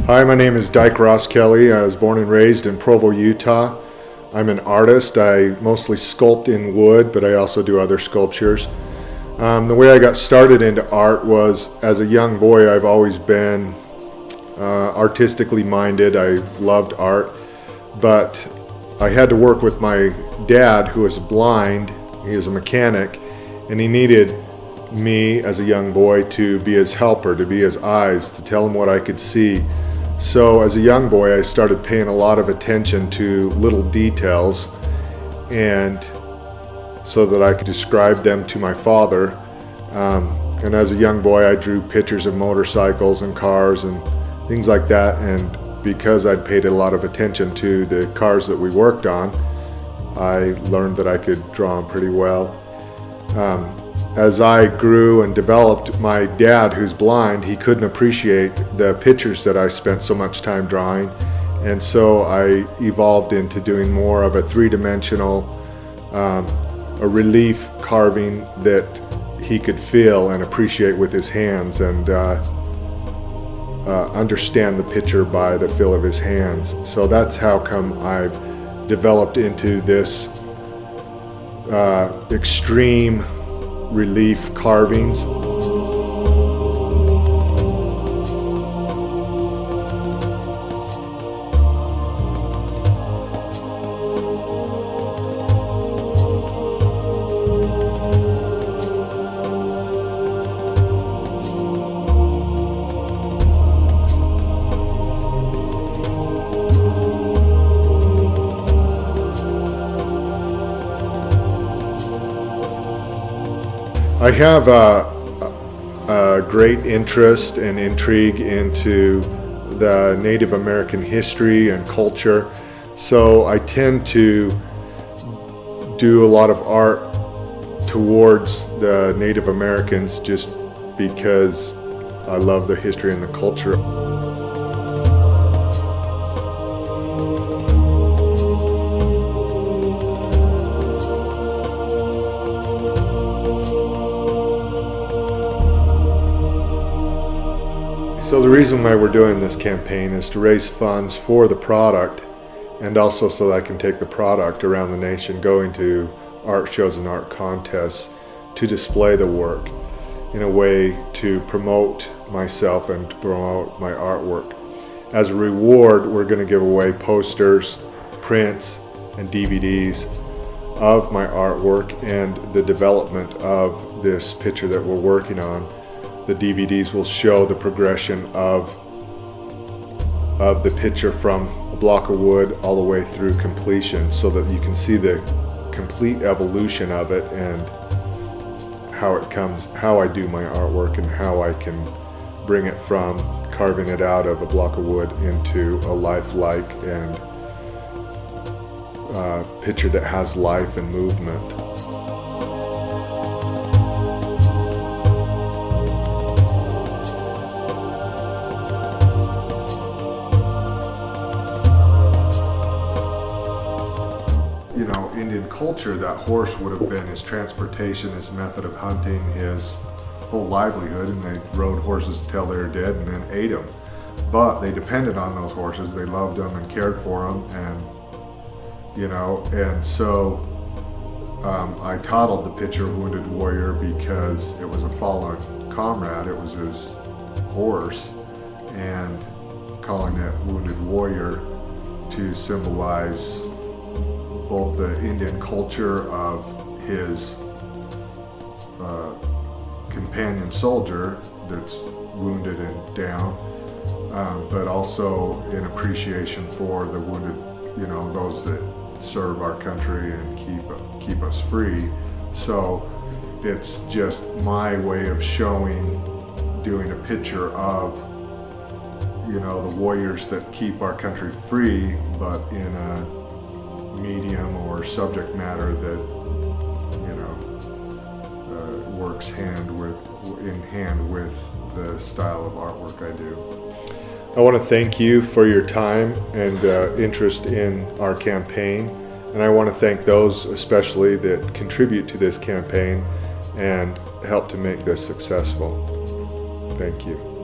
Hi, my name is Dyke Rosskelley. I was born and raised in Provo, Utah. I'm an artist. I mostly sculpt in wood, but I also do other sculptures. The way I got started into art was, as a young boy, I've always been artistically minded. I've loved art, but I had to work with my dad, who was blind. He was a mechanic, and he needed me as a young boy to be his helper, to be his eyes, to tell him what I could see. So as a young boy, I started paying a lot of attention to little details, and so that I could describe them to my father. And as a young boy, I drew pictures of motorcycles and cars and things like that. And because I'd paid a lot of attention to the cars that we worked on, I learned that I could draw them pretty well. As I grew and developed, my dad, who's blind, he couldn't appreciate the pictures that I spent so much time drawing, and so I evolved into doing more of a three-dimensional, a relief carving that he could feel and appreciate with his hands, and understand the picture by the feel of his hands. So that's how come I've developed into this extreme relief carvings. I have a great interest and intrigue into the Native American history and culture, so I tend to do a lot of art towards the Native Americans just because I love the history and the culture. So the reason why we're doing this campaign is to raise funds for the product, and also so that I can take the product around the nation, going to art shows and art contests to display the work in a way to promote myself and to promote my artwork. As a reward, we're going to give away posters, prints, and DVDs of my artwork and the development of this picture that we're working on. The DVDs will show the progression of the picture from a block of wood all the way through completion, so that you can see the complete evolution of it and how it comes, how I do my artwork, and how I can bring it from carving it out of a block of wood into a lifelike and picture that has life and movement. You know, Indian culture, that horse would have been his transportation, his method of hunting, his whole livelihood, and they rode horses till they were dead and then ate them. But they depended on those horses, they loved them and cared for them, and you know, and so I titled the picture Wounded Warrior because it was a fallen comrade, it was his horse, and calling it Wounded Warrior to symbolize both the Indian culture of his companion soldier that's wounded and down, but also in appreciation for the wounded, you know, those that serve our country and keep us free. So it's just my way of doing a picture of, you know, the warriors that keep our country free, but in a medium or subject matter that, you know, works in hand with the style of artwork I do. I want to thank you for your time and interest in our campaign, and I want to thank those especially that contribute to this campaign and help to make this successful. Thank you.